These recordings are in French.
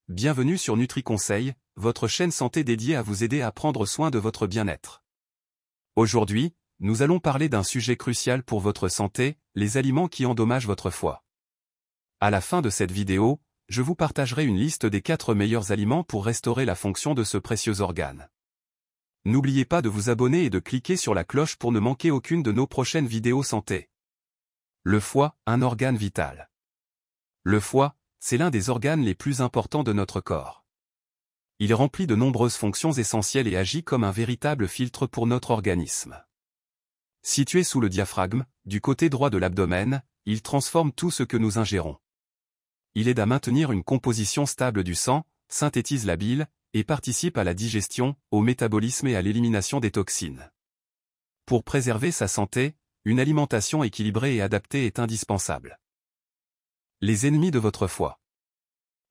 bienvenue sur NutriConseil, votre chaîne santé dédiée à vous aider à prendre soin de votre bien-être. Aujourd'hui, nous allons parler d'un sujet crucial pour votre santé, les aliments qui endommagent votre foie. À la fin de cette vidéo, je vous partagerai une liste des 4 meilleurs aliments pour restaurer la fonction de ce précieux organe. N'oubliez pas de vous abonner et de cliquer sur la cloche pour ne manquer aucune de nos prochaines vidéos santé. Le foie, un organe vital. Le foie, c'est l'un des organes les plus importants de notre corps. Il remplit de nombreuses fonctions essentielles et agit comme un véritable filtre pour notre organisme. Situé sous le diaphragme, du côté droit de l'abdomen, il transforme tout ce que nous ingérons. Il aide à maintenir une composition stable du sang, synthétise la bile, et participe à la digestion, au métabolisme et à l'élimination des toxines. Pour préserver sa santé, une alimentation équilibrée et adaptée est indispensable. Les ennemis de votre foie.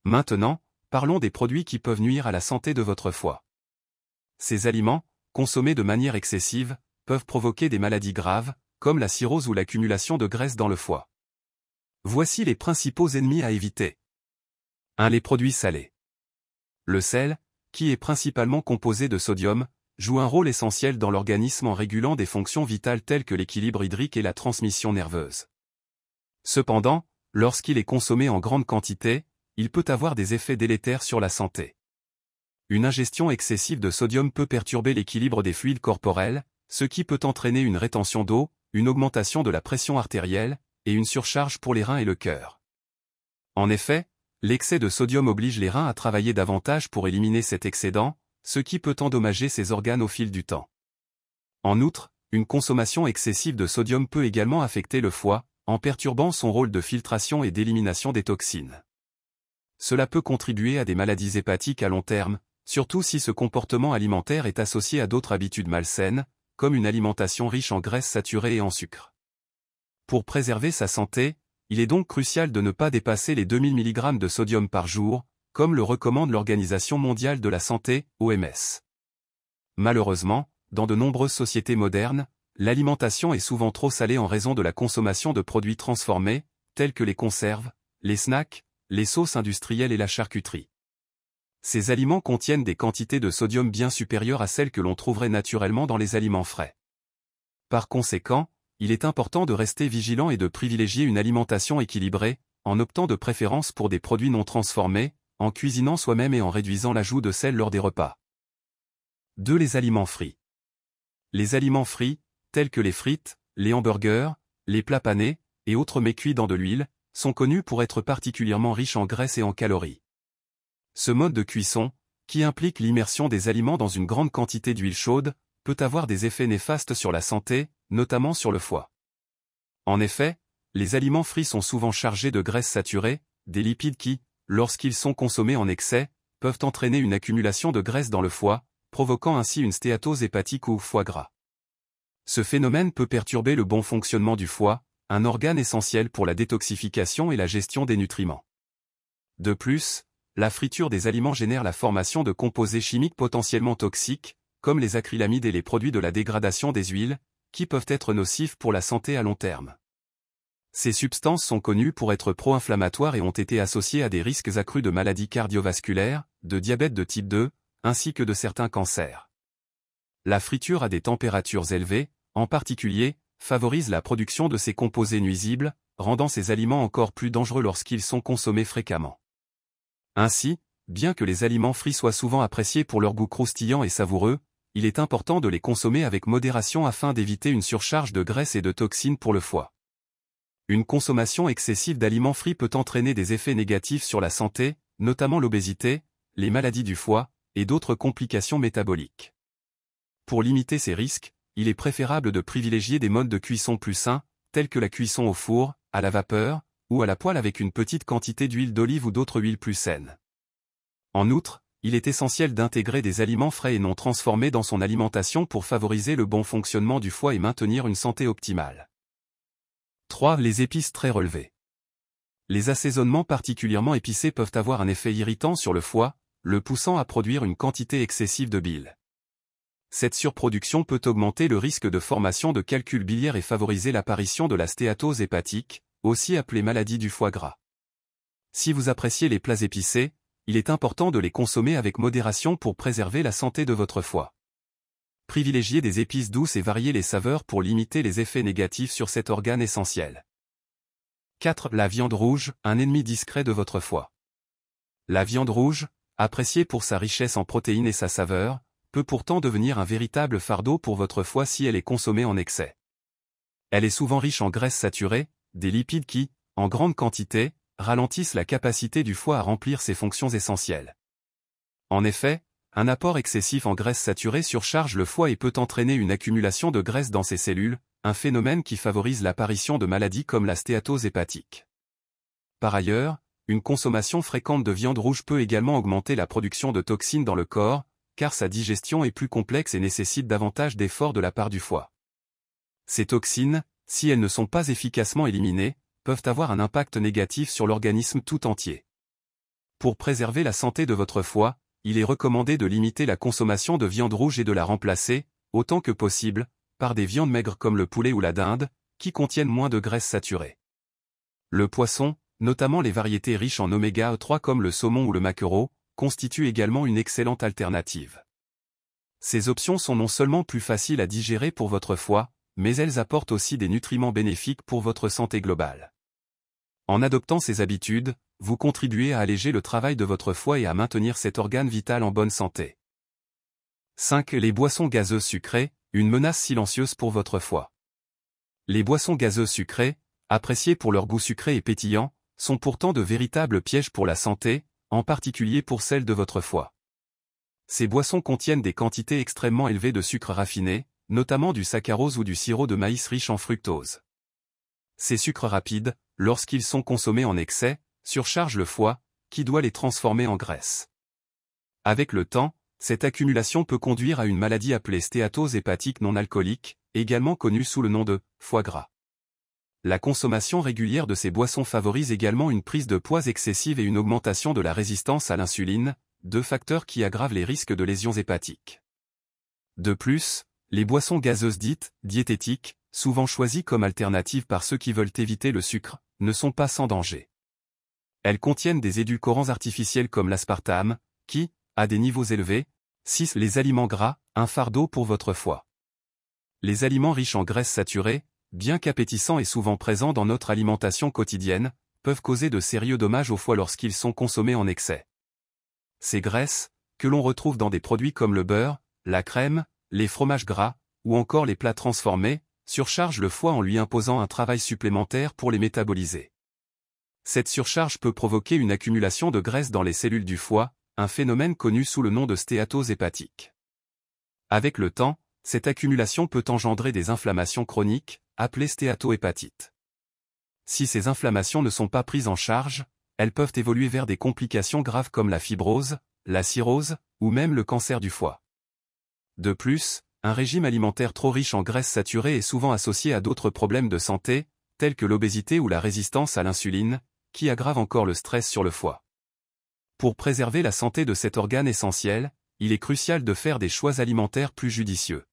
Maintenant, parlons des produits qui peuvent nuire à la santé de votre foie. Ces aliments, consommés de manière excessive, peuvent provoquer des maladies graves, comme la cirrhose ou l'accumulation de graisse dans le foie. Voici les principaux ennemis à éviter. 1. Les produits salés. Le sel, qui est principalement composé de sodium, joue un rôle essentiel dans l'organisme en régulant des fonctions vitales telles que l'équilibre hydrique et la transmission nerveuse. Cependant, lorsqu'il est consommé en grande quantité, il peut avoir des effets délétères sur la santé. Une ingestion excessive de sodium peut perturber l'équilibre des fluides corporels, ce qui peut entraîner une rétention d'eau, une augmentation de la pression artérielle, et une surcharge pour les reins et le cœur. En effet, l'excès de sodium oblige les reins à travailler davantage pour éliminer cet excédent, ce qui peut endommager ces organes au fil du temps. En outre, une consommation excessive de sodium peut également affecter le foie, en perturbant son rôle de filtration et d'élimination des toxines. Cela peut contribuer à des maladies hépatiques à long terme, surtout si ce comportement alimentaire est associé à d'autres habitudes malsaines, comme une alimentation riche en graisses saturées et en sucre. Pour préserver sa santé, il est donc crucial de ne pas dépasser les 2000 mg de sodium par jour, comme le recommande l'Organisation mondiale de la santé, OMS. Malheureusement, dans de nombreuses sociétés modernes, l'alimentation est souvent trop salée en raison de la consommation de produits transformés, tels que les conserves, les snacks, les sauces industrielles et la charcuterie. Ces aliments contiennent des quantités de sodium bien supérieures à celles que l'on trouverait naturellement dans les aliments frais. Par conséquent, il est important de rester vigilant et de privilégier une alimentation équilibrée, en optant de préférence pour des produits non transformés, en cuisinant soi-même et en réduisant l'ajout de sel lors des repas. 2. Les aliments frits. Les aliments frits, tels que les frites, les hamburgers, les plats panés, et autres mets cuits dans de l'huile, sont connus pour être particulièrement riches en graisse et en calories. Ce mode de cuisson, qui implique l'immersion des aliments dans une grande quantité d'huile chaude, peut avoir des effets néfastes sur la santé, notamment sur le foie. En effet, les aliments frits sont souvent chargés de graisses saturées, des lipides qui, lorsqu'ils sont consommés en excès, peuvent entraîner une accumulation de graisse dans le foie, provoquant ainsi une stéatose hépatique ou foie gras. Ce phénomène peut perturber le bon fonctionnement du foie, un organe essentiel pour la détoxification et la gestion des nutriments. De plus, la friture des aliments génère la formation de composés chimiques potentiellement toxiques, comme les acrylamides et les produits de la dégradation des huiles, qui peuvent être nocifs pour la santé à long terme. Ces substances sont connues pour être pro-inflammatoires et ont été associées à des risques accrus de maladies cardiovasculaires, de diabète de type 2, ainsi que de certains cancers. La friture à des températures élevées, en particulier, favorise la production de ces composés nuisibles, rendant ces aliments encore plus dangereux lorsqu'ils sont consommés fréquemment. Ainsi, bien que les aliments frits soient souvent appréciés pour leur goût croustillant et savoureux, il est important de les consommer avec modération afin d'éviter une surcharge de graisse et de toxines pour le foie. Une consommation excessive d'aliments frits peut entraîner des effets négatifs sur la santé, notamment l'obésité, les maladies du foie, et d'autres complications métaboliques. Pour limiter ces risques, il est préférable de privilégier des modes de cuisson plus sains, tels que la cuisson au four, à la vapeur, ou à la poêle avec une petite quantité d'huile d'olive ou d'autres huiles plus saines. En outre, il est essentiel d'intégrer des aliments frais et non transformés dans son alimentation pour favoriser le bon fonctionnement du foie et maintenir une santé optimale. 3. Les épices très relevées. Les assaisonnements particulièrement épicés peuvent avoir un effet irritant sur le foie, le poussant à produire une quantité excessive de bile. Cette surproduction peut augmenter le risque de formation de calculs biliaires et favoriser l'apparition de la stéatose hépatique, aussi appelée maladie du foie gras. Si vous appréciez les plats épicés, il est important de les consommer avec modération pour préserver la santé de votre foie. Privilégiez des épices douces et variez les saveurs pour limiter les effets négatifs sur cet organe essentiel. 4. La viande rouge, un ennemi discret de votre foie. La viande rouge, appréciée pour sa richesse en protéines et sa saveur, peut pourtant devenir un véritable fardeau pour votre foie si elle est consommée en excès. Elle est souvent riche en graisses saturées, des lipides qui, en grande quantité, ralentissent la capacité du foie à remplir ses fonctions essentielles. En effet, un apport excessif en graisses saturées surcharge le foie et peut entraîner une accumulation de graisse dans ses cellules, un phénomène qui favorise l'apparition de maladies comme la stéatose hépatique. Par ailleurs, une consommation fréquente de viande rouge peut également augmenter la production de toxines dans le corps, car sa digestion est plus complexe et nécessite davantage d'efforts de la part du foie. Ces toxines, si elles ne sont pas efficacement éliminées, peuvent avoir un impact négatif sur l'organisme tout entier. Pour préserver la santé de votre foie, il est recommandé de limiter la consommation de viande rouge et de la remplacer, autant que possible, par des viandes maigres comme le poulet ou la dinde, qui contiennent moins de graisses saturées. Le poisson, notamment les variétés riches en oméga 3 comme le saumon ou le maquereau, constituent également une excellente alternative. Ces options sont non seulement plus faciles à digérer pour votre foie, mais elles apportent aussi des nutriments bénéfiques pour votre santé globale. En adoptant ces habitudes, vous contribuez à alléger le travail de votre foie et à maintenir cet organe vital en bonne santé. 5. Les boissons gazeuses sucrées, une menace silencieuse pour votre foie. Les boissons gazeuses sucrées, appréciées pour leur goût sucré et pétillant, sont pourtant de véritables pièges pour la santé, en particulier pour celle de votre foie. Ces boissons contiennent des quantités extrêmement élevées de sucre raffiné, notamment du saccharose ou du sirop de maïs riche en fructose. Ces sucres rapides, lorsqu'ils sont consommés en excès, surchargent le foie, qui doit les transformer en graisse. Avec le temps, cette accumulation peut conduire à une maladie appelée stéatose hépatique non alcoolique, également connue sous le nom de foie gras. La consommation régulière de ces boissons favorise également une prise de poids excessive et une augmentation de la résistance à l'insuline, deux facteurs qui aggravent les risques de lésions hépatiques. De plus, les boissons gazeuses dites diététiques, souvent choisies comme alternatives par ceux qui veulent éviter le sucre, ne sont pas sans danger. Elles contiennent des édulcorants artificiels comme l'aspartame, qui, à des niveaux élevés, scissent les aliments gras, un fardeau pour votre foie. Les aliments riches en graisses saturées, bien qu'appétissants et souvent présents dans notre alimentation quotidienne, peuvent causer de sérieux dommages au foie lorsqu'ils sont consommés en excès. Ces graisses, que l'on retrouve dans des produits comme le beurre, la crème, les fromages gras, ou encore les plats transformés, surchargent le foie en lui imposant un travail supplémentaire pour les métaboliser. Cette surcharge peut provoquer une accumulation de graisse dans les cellules du foie, un phénomène connu sous le nom de stéatose hépatique. Avec le temps, cette accumulation peut engendrer des inflammations chroniques, appelées stéatohépatite. Si ces inflammations ne sont pas prises en charge, elles peuvent évoluer vers des complications graves comme la fibrose, la cirrhose, ou même le cancer du foie. De plus, un régime alimentaire trop riche en graisses saturées est souvent associé à d'autres problèmes de santé, tels que l'obésité ou la résistance à l'insuline, qui aggravent encore le stress sur le foie. Pour préserver la santé de cet organe essentiel, il est crucial de faire des choix alimentaires plus judicieux.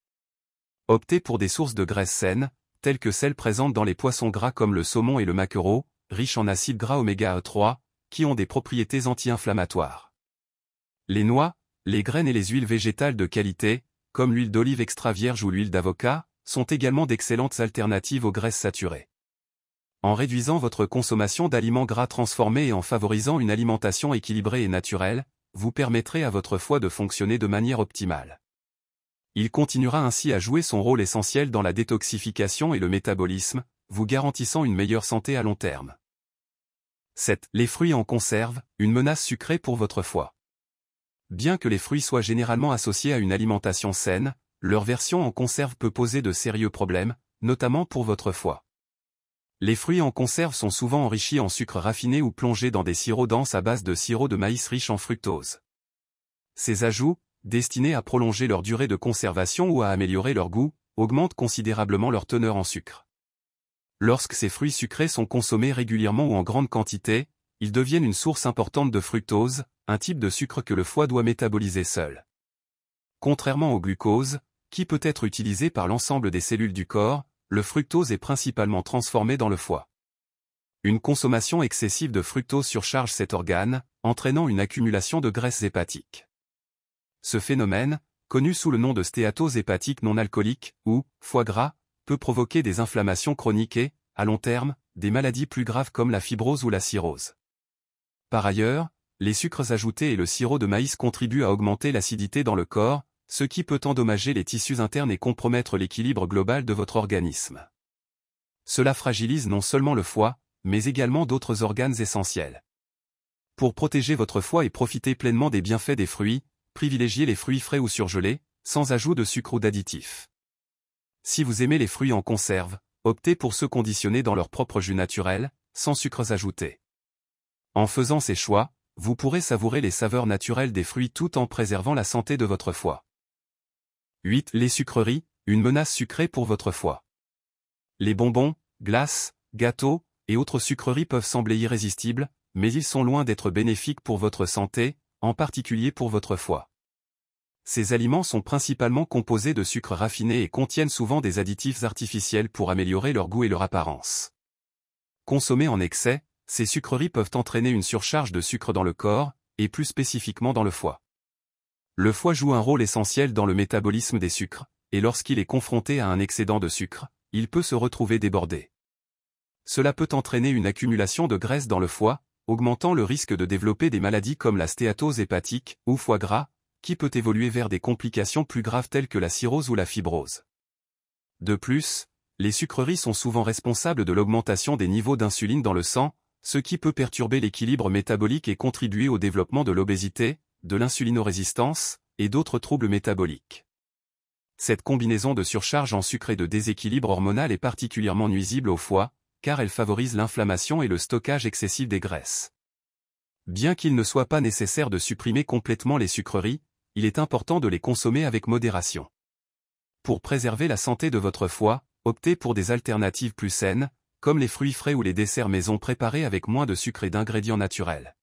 Optez pour des sources de graisses saines, telles que celles présentes dans les poissons gras comme le saumon et le maquereau, riches en acides gras oméga 3, qui ont des propriétés anti-inflammatoires. Les noix, les graines et les huiles végétales de qualité, comme l'huile d'olive extra vierge ou l'huile d'avocat, sont également d'excellentes alternatives aux graisses saturées. En réduisant votre consommation d'aliments gras transformés et en favorisant une alimentation équilibrée et naturelle, vous permettrez à votre foie de fonctionner de manière optimale. Il continuera ainsi à jouer son rôle essentiel dans la détoxification et le métabolisme, vous garantissant une meilleure santé à long terme. 7. Les fruits en conserve, une menace sucrée pour votre foie. Bien que les fruits soient généralement associés à une alimentation saine, leur version en conserve peut poser de sérieux problèmes, notamment pour votre foie. Les fruits en conserve sont souvent enrichis en sucre raffiné ou plongés dans des sirops denses à base de sirop de maïs riche en fructose. Ces ajouts, destinés à prolonger leur durée de conservation ou à améliorer leur goût, augmentent considérablement leur teneur en sucre. Lorsque ces fruits sucrés sont consommés régulièrement ou en grande quantité, ils deviennent une source importante de fructose, un type de sucre que le foie doit métaboliser seul. Contrairement au glucose, qui peut être utilisé par l'ensemble des cellules du corps, le fructose est principalement transformé dans le foie. Une consommation excessive de fructose surcharge cet organe, entraînant une accumulation de graisses hépatiques. Ce phénomène, connu sous le nom de stéatose hépatique non alcoolique, ou foie gras, peut provoquer des inflammations chroniques et, à long terme, des maladies plus graves comme la fibrose ou la cirrhose. Par ailleurs, les sucres ajoutés et le sirop de maïs contribuent à augmenter l'acidité dans le corps, ce qui peut endommager les tissus internes et compromettre l'équilibre global de votre organisme. Cela fragilise non seulement le foie, mais également d'autres organes essentiels. Pour protéger votre foie et profiter pleinement des bienfaits des fruits, privilégiez les fruits frais ou surgelés, sans ajout de sucre ou d'additifs. Si vous aimez les fruits en conserve, optez pour ceux conditionnés dans leur propre jus naturel, sans sucres ajoutés. En faisant ces choix, vous pourrez savourer les saveurs naturelles des fruits tout en préservant la santé de votre foie. 8. Les sucreries, une menace sucrée pour votre foie. Les bonbons, glaces, gâteaux et autres sucreries peuvent sembler irrésistibles, mais ils sont loin d'être bénéfiques pour votre santé, en particulier pour votre foie. Ces aliments sont principalement composés de sucres raffinés et contiennent souvent des additifs artificiels pour améliorer leur goût et leur apparence. Consommés en excès, ces sucreries peuvent entraîner une surcharge de sucre dans le corps, et plus spécifiquement dans le foie. Le foie joue un rôle essentiel dans le métabolisme des sucres, et lorsqu'il est confronté à un excédent de sucre, il peut se retrouver débordé. Cela peut entraîner une accumulation de graisse dans le foie, augmentant le risque de développer des maladies comme la stéatose hépatique ou foie gras, qui peut évoluer vers des complications plus graves telles que la cirrhose ou la fibrose. De plus, les sucreries sont souvent responsables de l'augmentation des niveaux d'insuline dans le sang, ce qui peut perturber l'équilibre métabolique et contribuer au développement de l'obésité, de l'insulinorésistance, et d'autres troubles métaboliques. Cette combinaison de surcharge en sucre et de déséquilibre hormonal est particulièrement nuisible au foie, car elle favorise l'inflammation et le stockage excessif des graisses. Bien qu'il ne soit pas nécessaire de supprimer complètement les sucreries, il est important de les consommer avec modération. Pour préserver la santé de votre foie, optez pour des alternatives plus saines, comme les fruits frais ou les desserts maison préparés avec moins de sucre et d'ingrédients naturels.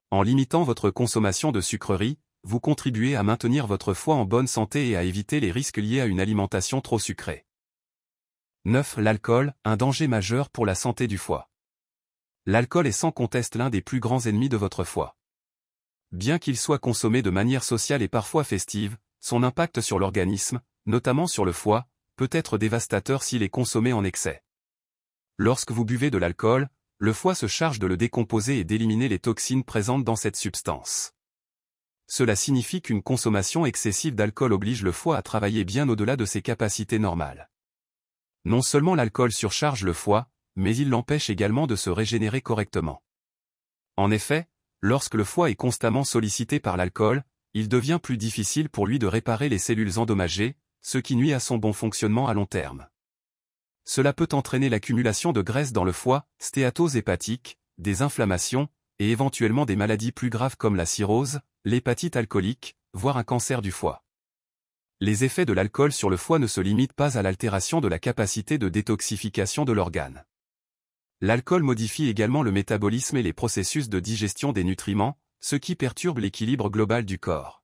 En limitant votre consommation de sucreries, vous contribuez à maintenir votre foie en bonne santé et à éviter les risques liés à une alimentation trop sucrée. 9. L'alcool, un danger majeur pour la santé du foie. L'alcool est sans conteste l'un des plus grands ennemis de votre foie. Bien qu'il soit consommé de manière sociale et parfois festive, son impact sur l'organisme, notamment sur le foie, peut être dévastateur s'il est consommé en excès. Lorsque vous buvez de l'alcool, le foie se charge de le décomposer et d'éliminer les toxines présentes dans cette substance. Cela signifie qu'une consommation excessive d'alcool oblige le foie à travailler bien au-delà de ses capacités normales. Non seulement l'alcool surcharge le foie, mais il l'empêche également de se régénérer correctement. En effet, lorsque le foie est constamment sollicité par l'alcool, il devient plus difficile pour lui de réparer les cellules endommagées, ce qui nuit à son bon fonctionnement à long terme. Cela peut entraîner l'accumulation de graisse dans le foie, stéatose hépatique, des inflammations, et éventuellement des maladies plus graves comme la cirrhose, l'hépatite alcoolique, voire un cancer du foie. Les effets de l'alcool sur le foie ne se limitent pas à l'altération de la capacité de détoxification de l'organe. L'alcool modifie également le métabolisme et les processus de digestion des nutriments, ce qui perturbe l'équilibre global du corps.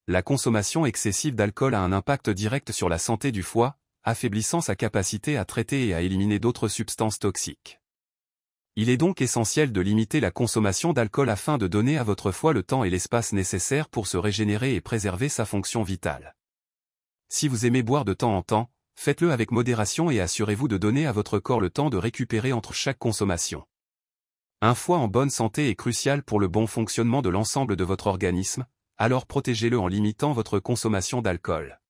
La consommation excessive d'alcool a un impact direct sur la santé du foie, affaiblissant sa capacité à traiter et à éliminer d'autres substances toxiques. Il est donc essentiel de limiter la consommation d'alcool afin de donner à votre foie le temps et l'espace nécessaires pour se régénérer et préserver sa fonction vitale. Si vous aimez boire de temps en temps, faites-le avec modération et assurez-vous de donner à votre corps le temps de récupérer entre chaque consommation. Un foie en bonne santé est crucial pour le bon fonctionnement de l'ensemble de votre organisme, alors protégez-le en limitant votre consommation d'alcool.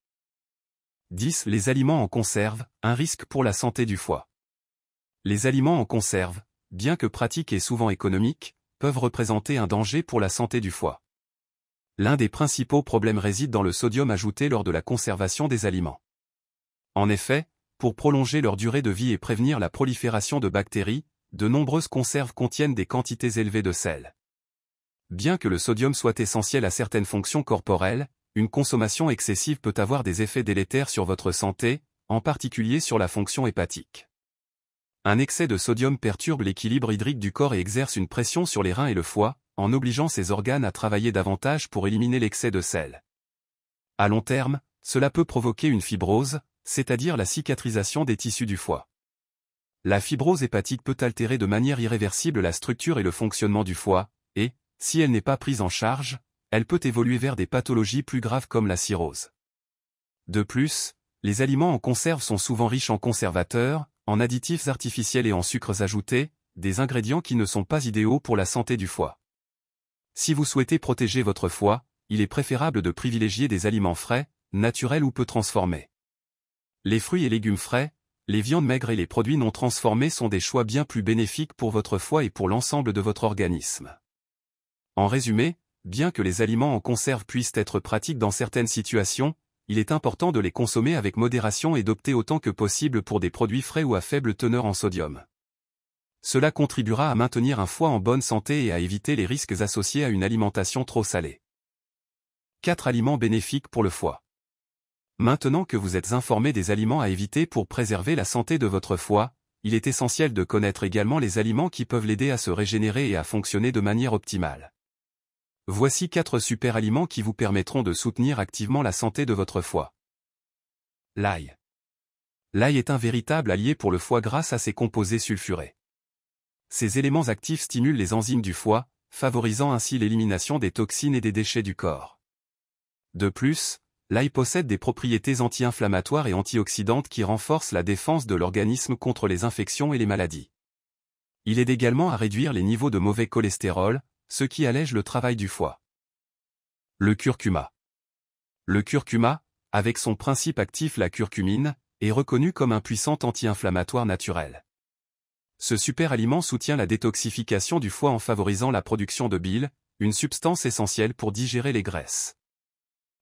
10. Les aliments en conserve, un risque pour la santé du foie. Les aliments en conserve, bien que pratiques et souvent économiques, peuvent représenter un danger pour la santé du foie. L'un des principaux problèmes réside dans le sodium ajouté lors de la conservation des aliments. En effet, pour prolonger leur durée de vie et prévenir la prolifération de bactéries, de nombreuses conserves contiennent des quantités élevées de sel. Bien que le sodium soit essentiel à certaines fonctions corporelles, une consommation excessive peut avoir des effets délétères sur votre santé, en particulier sur la fonction hépatique. Un excès de sodium perturbe l'équilibre hydrique du corps et exerce une pression sur les reins et le foie, en obligeant ces organes à travailler davantage pour éliminer l'excès de sel. À long terme, cela peut provoquer une fibrose, c'est-à-dire la cicatrisation des tissus du foie. La fibrose hépatique peut altérer de manière irréversible la structure et le fonctionnement du foie, et, si elle n'est pas prise en charge, elle peut évoluer vers des pathologies plus graves comme la cirrhose. De plus, les aliments en conserve sont souvent riches en conservateurs, en additifs artificiels et en sucres ajoutés, des ingrédients qui ne sont pas idéaux pour la santé du foie. Si vous souhaitez protéger votre foie, il est préférable de privilégier des aliments frais, naturels ou peu transformés. Les fruits et légumes frais, les viandes maigres et les produits non transformés sont des choix bien plus bénéfiques pour votre foie et pour l'ensemble de votre organisme. En résumé, bien que les aliments en conserve puissent être pratiques dans certaines situations, il est important de les consommer avec modération et d'opter autant que possible pour des produits frais ou à faible teneur en sodium. Cela contribuera à maintenir un foie en bonne santé et à éviter les risques associés à une alimentation trop salée. 4 aliments bénéfiques pour le foie. Maintenant que vous êtes informé des aliments à éviter pour préserver la santé de votre foie, il est essentiel de connaître également les aliments qui peuvent l'aider à se régénérer et à fonctionner de manière optimale. Voici 4 super aliments qui vous permettront de soutenir activement la santé de votre foie. L'ail. L'ail est un véritable allié pour le foie grâce à ses composés sulfurés. Ces éléments actifs stimulent les enzymes du foie, favorisant ainsi l'élimination des toxines et des déchets du corps. De plus, l'ail possède des propriétés anti-inflammatoires et antioxydantes qui renforcent la défense de l'organisme contre les infections et les maladies. Il aide également à réduire les niveaux de mauvais cholestérol, ce qui allège le travail du foie. Le curcuma. Le curcuma, avec son principe actif la curcumine, est reconnu comme un puissant anti-inflammatoire naturel. Ce super aliment soutient la détoxification du foie en favorisant la production de bile, une substance essentielle pour digérer les graisses.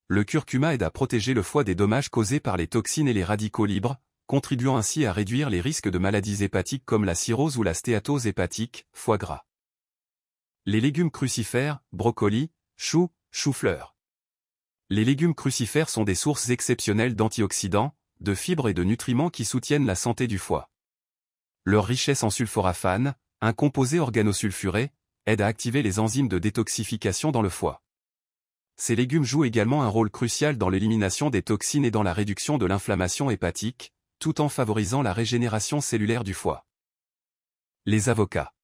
Le curcuma aide à protéger le foie des dommages causés par les toxines et les radicaux libres, contribuant ainsi à réduire les risques de maladies hépatiques comme la cirrhose ou la stéatose hépatique, foie gras. Les légumes crucifères, brocolis, choux, chou-fleur. Les légumes crucifères sont des sources exceptionnelles d'antioxydants, de fibres et de nutriments qui soutiennent la santé du foie. Leur richesse en sulforaphane, un composé organosulfuré, aide à activer les enzymes de détoxification dans le foie. Ces légumes jouent également un rôle crucial dans l'élimination des toxines et dans la réduction de l'inflammation hépatique, tout en favorisant la régénération cellulaire du foie. Les avocats.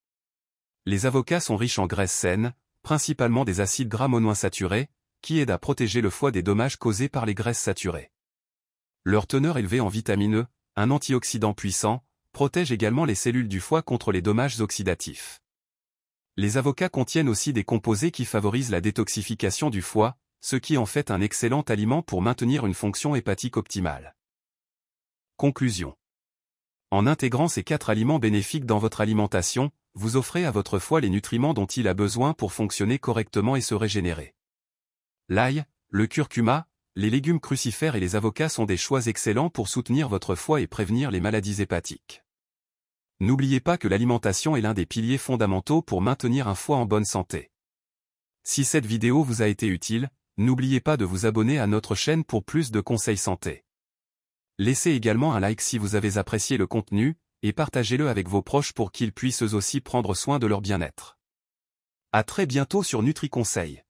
Les avocats sont riches en graisses saines, principalement des acides gras monoinsaturés, qui aident à protéger le foie des dommages causés par les graisses saturées. Leur teneur élevée en vitamine E, un antioxydant puissant, protège également les cellules du foie contre les dommages oxydatifs. Les avocats contiennent aussi des composés qui favorisent la détoxification du foie, ce qui en fait un excellent aliment pour maintenir une fonction hépatique optimale. Conclusion. En intégrant ces 4 aliments bénéfiques dans votre alimentation, vous offrez à votre foie les nutriments dont il a besoin pour fonctionner correctement et se régénérer. L'ail, le curcuma, les légumes crucifères et les avocats sont des choix excellents pour soutenir votre foie et prévenir les maladies hépatiques. N'oubliez pas que l'alimentation est l'un des piliers fondamentaux pour maintenir un foie en bonne santé. Si cette vidéo vous a été utile, n'oubliez pas de vous abonner à notre chaîne pour plus de conseils santé. Laissez également un like si vous avez apprécié le contenu, et partagez-le avec vos proches pour qu'ils puissent eux aussi prendre soin de leur bien-être. À très bientôt sur NutriConseil.